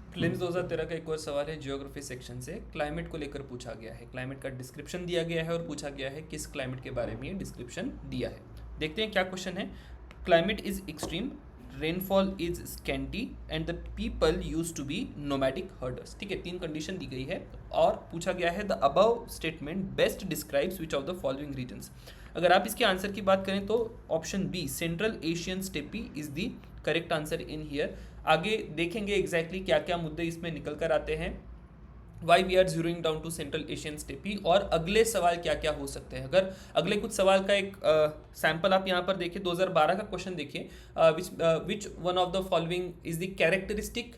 Prelims 2013 का एक और सवाल है जियोग्राफी सेक्शन से। क्लाइमेट को लेकर पूछा गया है। क्लाइमेट का डिस्क्रिप्शन दिया गया है और पूछा गया है किस क्लाइमेट के बारे में ये डिस्क्रिप्शन दिया है। देखते हैं क्या क्वेश्चन है। Climate is extreme, rainfall is scanty and the people use to be nomadic herders. ठीक है, 3 कंडीशन दी गई है और पूछा गया है the above statement best describes which of the following reasons. अगर आप इसके आंसर की बात करें तो option B Central Asian steppe is the correct answer in here. आगे देखेंगे एग्जैक्टली क्या क्या मुद्दे इसमें निकल कर आते हैं, why we are zeroing down to Central Asian steppe, और अगले सवाल क्या क्या हो सकते हैं। अगर अगले कुछ सवाल का एक सैंपल आप यहाँ पर देखिए, 2012 का क्वेश्चन देखिए, which one of the following is the characteristic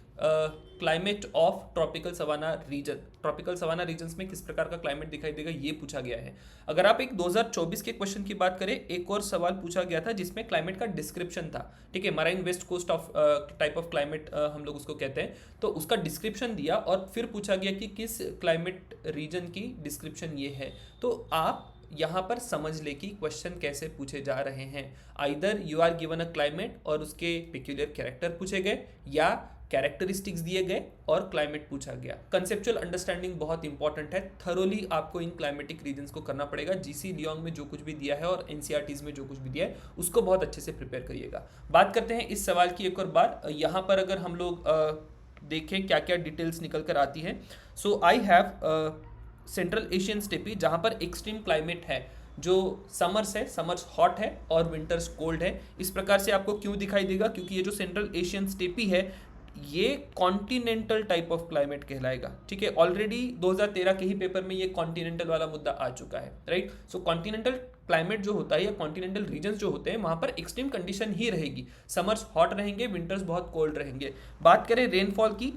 climate of tropical savanna region. Tropical savanna regions में किस प्रकार का क्लाइमेट दिखाई देगा ये पूछा गया है। अगर आप एक 2024 के क्वेश्चन की बात करें, एक और सवाल पूछा गया था जिसमें क्लाइमेट का डिस्क्रिप्शन था। ठीक है, marine west coast of type of climate हम लोग उसको कहते हैं, तो उसका डिस्क्रिप्शन दिया और फिर पूछा गया कि किस क्लाइमेट रीजन की डिस्क्रिप्शन ये है। तो आप यहाँ पर समझ ले कि क्वेश्चन कैसे पूछे जा रहे हैं। Either you are given a climate और उसके पेक्यूलियर कैरेक्टर पूछे गए, या कैरेक्टरिस्टिक्स दिए गए और क्लाइमेट पूछा गया। कंसेप्चुअल अंडरस्टैंडिंग बहुत इंपॉर्टेंट है। थरोली आपको इन क्लाइमेटिक रीजन्स को करना पड़ेगा। जीसी लियोंग में जो कुछ भी दिया है और एनसीईआरटीज में जो कुछ भी दिया है उसको बहुत अच्छे से प्रिपेयर करिएगा। बात करते हैं इस सवाल की एक और बार। यहाँ पर अगर हम लोग देखें क्या क्या डिटेल्स निकल कर आती है। So I have central Asian steppe जहाँ पर एक्सट्रीम क्लाइमेट है, जो समर्स है, समर्स हॉट है और विंटर्स कोल्ड है। इस प्रकार से आपको क्यों दिखाई देगा, क्योंकि ये जो सेंट्रल एशियन स्टेपी है ये कॉन्टिनेंटल टाइप ऑफ क्लाइमेट कहलाएगा। ठीक है, ऑलरेडी 2013 के ही पेपर में ये कॉन्टिनेंटल वाला मुद्दा आ चुका है, राइट। सो कॉन्टिनेंटल क्लाइमेट जो होता है या कॉन्टिनेंटल रीजन्स जो होते हैं वहां पर एक्सट्रीम कंडीशन ही रहेगी। समर्स हॉट रहेंगे, विंटर्स बहुत कोल्ड रहेंगे। बात करें रेनफॉल की,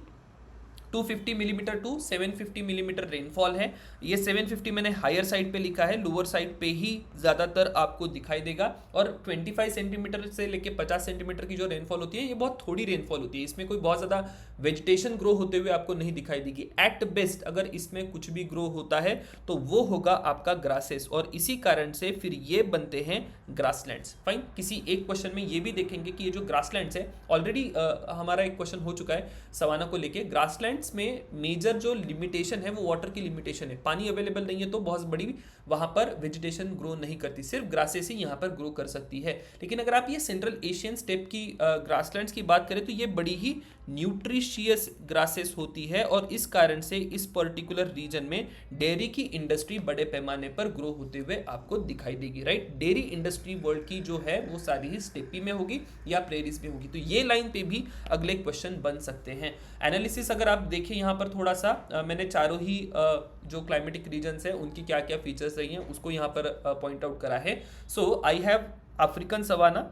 250 मिलीमीटर टू 750 मिलीमीटर रेनफॉल है। ये 750 मैंने हायर साइड पे लिखा है, लोअर साइड पे ही ज़्यादातर आपको दिखाई देगा। और 25 सेंटीमीटर से लेके 50 सेंटीमीटर की जो रेनफॉल होती है ये बहुत थोड़ी रेनफॉल होती है। इसमें कोई बहुत ज़्यादा वेजिटेशन ग्रो होते हुए आपको नहीं दिखाई देगी। एट बेस्ट अगर इसमें कुछ भी ग्रो होता है तो वो होगा आपका ग्रासेस, और इसी कारण से फिर ये बनते हैं ग्रासलैंड्स। फाइन, किसी एक क्वेश्चन में ये भी देखेंगे कि ये जो ग्रासलैंड्स है, ऑलरेडी हमारा एक क्वेश्चन हो चुका है सवाना को लेके। ग्रासलैंड्स में मेजर जो लिमिटेशन है वो वाटर की लिमिटेशन है। पानी अवेलेबल नहीं है तो बहुत बड़ी वहां पर वेजिटेशन ग्रो नहीं करती, सिर्फ ग्रासेस ही यहां पर ग्रो कर सकती है। लेकिन अगर आप ये सेंट्रल एशियन स्टेप की ग्रासलैंड्स की बात करें तो ये बड़ी ही न्यूट्रिशियस ग्रासेस होती है, और इस कारण से इस पर्टिकुलर रीजन में डेयरी की इंडस्ट्री बड़े पैमाने पर ग्रो होते हुए आपको दिखाई देगी, राइट। डेयरी इंडस्ट्री वर्ल्ड की जो है वो सारी ही स्टेपी में होगी या प्रेरीज में होगी। तो ये लाइन पे भी अगले क्वेश्चन बन सकते हैं। एनालिसिस अगर आप देखें यहाँ पर थोड़ा सा, मैंने चारों ही जो क्लाइमेटिक रीजन्स है उनकी क्या क्या फीचर्स रही हैं उसको यहाँ पर पॉइंट आउट करा है। So I have African savanna,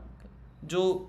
जो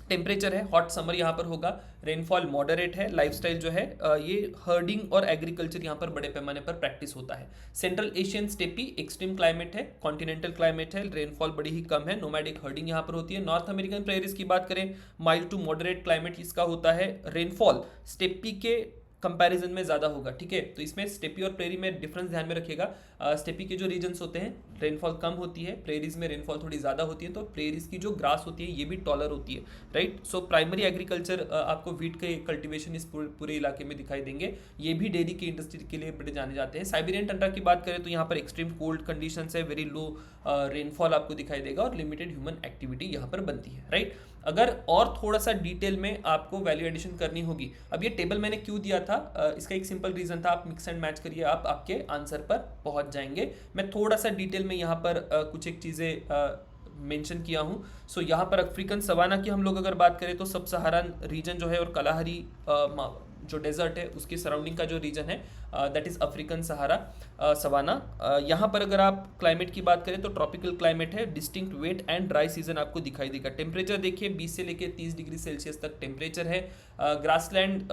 टेम्परेचर है हॉट समर यहाँ पर होगा, रेनफॉल मॉडरेट है, लाइफस्टाइल जो है ये हर्डिंग और एग्रीकल्चर यहाँ पर बड़े पैमाने पर प्रैक्टिस होता है। Central Asian steppe extreme climate है, कॉन्टिनेंटल क्लाइमेट है, रेनफॉल बड़ी ही कम है, नोमैडिक हर्डिंग यहाँ पर होती है। नॉर्थ अमेरिकन प्रेरीज की बात करें, माइल्ड टू मॉडरेट क्लाइमेट इसका होता है, रेनफॉल स्टेपी के कंपैरिजन में ज़्यादा होगा। ठीक है, तो इसमें स्टेपी और प्रेरी में डिफरेंस ध्यान में रखिएगा। स्टेपी के जो रीजन्स होते हैं रेनफॉल कम होती है, प्रेरीज में रेनफॉल थोड़ी ज़्यादा होती है, तो प्रेरीज की जो ग्रास होती है ये भी टॉलर होती है, राइट। सो प्राइमरी एग्रीकल्चर आपको व्हीट के कल्टीवेशन इस पूरे इलाके में दिखाई देंगे। ये भी डेयरी की इंडस्ट्री के लिए बड़े जाने जाते हैं। साइबेरियन टंड्रा की बात करें तो यहाँ पर एक्सट्रीम कोल्ड कंडीशन है, वेरी लो रेनफॉल आपको दिखाई देगा और लिमिटेड ह्यूमन एक्टिविटी यहाँ पर बनती है, राइट। अगर और थोड़ा सा डिटेल में आपको वैल्यू एडिशन करनी होगी, अब ये टेबल मैंने क्यों दिया था, इसका एक सिंपल रीजन था, आप मिक्स एंड मैच करिए, आप आपके आंसर पर पहुंच जाएंगे। मैं थोड़ा सा डिटेल में यहाँ पर कुछ एक चीज़ें मेंशन किया हूँ। सो यहाँ पर अफ्रीकन सवाना की हम लोग अगर बात करें तो सब सहारन रीजन जो है और कलाहरी जो डेजर्ट है उसके सराउंडिंग का जो रीजन है that is African Sahara savanna. यहाँ पर अगर आप क्लाइमेट की बात करें तो ट्रॉपिकल क्लाइमेट है, distinct wet and dry season आपको दिखाई देगा। टेम्परेचर देखिए 20 से लेकर 30 डिग्री सेल्सियस तक टेम्परेचर है। ग्रासलैंड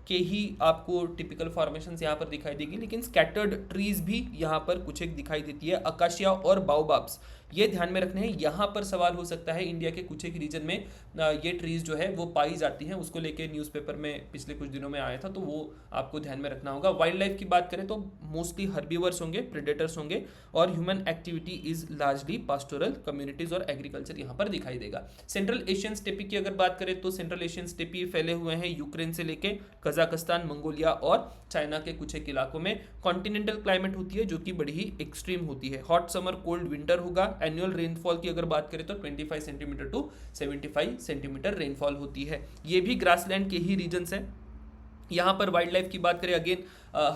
के ही आपको टिपिकल फॉर्मेशन यहाँ पर दिखाई देगी, लेकिन स्कैटर्ड ट्रीज भी यहाँ पर कुछ एक दिखाई देती है, अकाशिया और बाओबाब्स। ये ध्यान में रखने हैं। यहाँ पर सवाल हो सकता है इंडिया के कुछ एक रीजन में ये ट्रीज जो है वो पाई जाती हैं, उसको लेके न्यूज़पेपर में पिछले कुछ दिनों में आया था, तो वो आपको ध्यान में रखना होगा। वाइल्ड लाइफ की बात करें तो मोस्टली हर्बीवर्स होंगे, प्रेडेटर्स होंगे, और human activity is largely pastoral communities और एग्रीकल्चर यहाँ पर दिखाई देगा। सेंट्रल एशियन स्टेपी की अगर बात करें तो सेंट्रल एशियन स्टेपी फैले हुए हैं यूक्रेन से लेके कजाकिस्तान, मंगोलिया और चाइना के कुछ एक इलाकों में। कॉन्टिनेंटल क्लाइमेट होती है जो कि बड़ी ही एक्सट्रीम होती है। हॉट समर कोल्ड विंटर होगा। एनुअल रेनफॉल की अगर बात करें तो 25 सेंटीमीटर टू 75 सेंटीमीटर रेनफॉल होती है। ये भी ग्रासलैंड के ही रीजन्स हैं। यहाँ पर वाइल्ड लाइफ की बात करें अगेन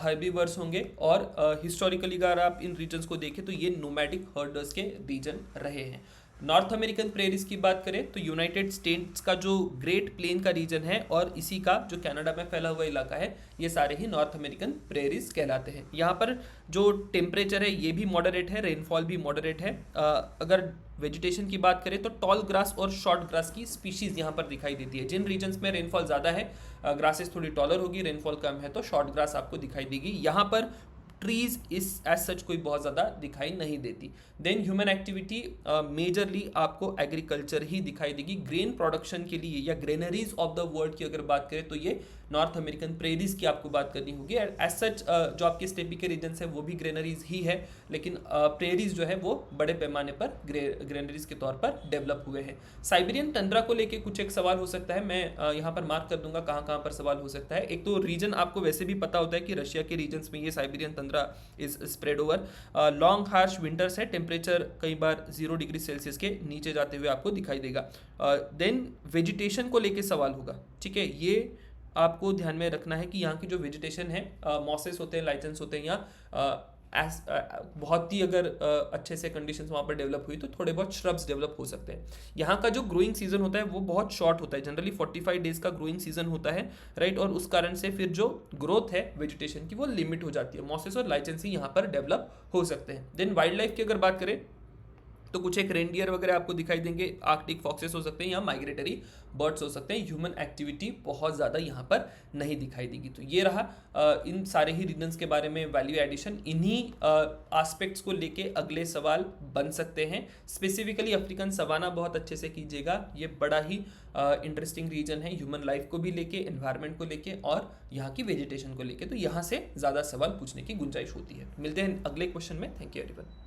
हर्बीवर्स होंगे, और हिस्टोरिकली अगर आप इन रीजन्स को देखें तो ये नोमैडिक हर्डर्स के रीजन रहे हैं। नॉर्थ अमेरिकन प्रेरीज की बात करें तो यूनाइटेड स्टेट्स का जो ग्रेट प्लेन का रीजन है और इसी का जो कनाडा में फैला हुआ इलाका है, ये सारे ही नॉर्थ अमेरिकन प्रेरीज कहलाते हैं। यहाँ पर जो टेम्परेचर है ये भी मॉडरेट है, रेनफॉल भी मॉडरेट है। अगर वेजिटेशन की बात करें तो टॉल ग्रास और शॉर्ट ग्रास की स्पीशीज यहाँ पर दिखाई देती है। जिन रीजन्स में रेनफॉल ज़्यादा है, ग्रासेस थोड़ी टॉलर होगी, रेनफॉल कम है तो शॉर्ट ग्रास आपको दिखाई देगी। यहाँ पर ट्रीज इस एज सच कोई बहुत ज़्यादा दिखाई नहीं देती। देन ह्यूमन एक्टिविटी मेजरली आपको एग्रीकल्चर ही दिखाई देगी। ग्रेन प्रोडक्शन के लिए या ग्रेनरीज ऑफ द वर्ल्ड की अगर बात करें तो ये नॉर्थ अमेरिकन प्रेरीज की आपको बात करनी होगी। एज सच जो आपके स्टेपी के रीजन्स है वो भी ग्रेनरीज ही है, लेकिन प्रेरीज जो है वो बड़े पैमाने पर ग्रेनरीज के तौर पर डेवलप हुए हैं। साइबेरियन टंड्रा को लेके कुछ एक सवाल हो सकता है, मैं यहाँ पर मार्क कर दूंगा कहाँ कहाँ पर सवाल हो सकता है। एक तो रीजन आपको वैसे भी पता होता है कि रशिया के रीजन्स में ये Siberian Tundra is spread over. Long harsh winters है, टेम्परेचर कई बार 0 डिग्री सेल्सियस के नीचे जाते हुए आपको दिखाई देगा। देन वेजिटेशन को लेके सवाल होगा, ठीक है। ये आपको ध्यान में रखना है कि यहाँ की जो वेजिटेशन है, मॉसेस होते हैं, लाइचेंस होते हैं, या बहुत ही अगर अच्छे से कंडीशंस वहाँ पर डेवलप हुई तो थोड़े बहुत श्रब्स डेवलप हो सकते हैं। यहाँ का जो ग्रोइंग सीजन होता है वो बहुत शॉर्ट होता है, जनरली 45 डेज का ग्रोइंग सीजन होता है, राइट। और उस कारण से फिर जो ग्रोथ है वेजिटेशन की वो लिमिट हो जाती है। मॉसेस और लाइचेंस ही यहाँ पर डेवलप हो सकते हैं। देन वाइल्ड लाइफ की अगर बात करें तो कुछ एक रेनडियर वगैरह आपको दिखाई देंगे, आर्कटिक फॉक्सेस हो सकते हैं या माइग्रेटरी बर्ड्स हो सकते हैं। ह्यूमन एक्टिविटी बहुत ज़्यादा यहाँ पर नहीं दिखाई देगी। तो ये रहा इन सारे ही रीजन्स के बारे में वैल्यू एडिशन। इन्हीं एस्पेक्ट्स को लेके अगले सवाल बन सकते हैं। स्पेसिफिकली अफ्रीकन सवाना बहुत अच्छे से कीजिएगा, ये बड़ा ही इंटरेस्टिंग रीजन है ह्यूमन लाइफ को भी लेके, एनवायरनमेंट को लेके और यहाँ की वेजिटेशन को लेके। तो यहाँ से ज़्यादा सवाल पूछने की गुंजाइश होती है। मिलते हैं अगले क्वेश्चन में। Thank you everyone.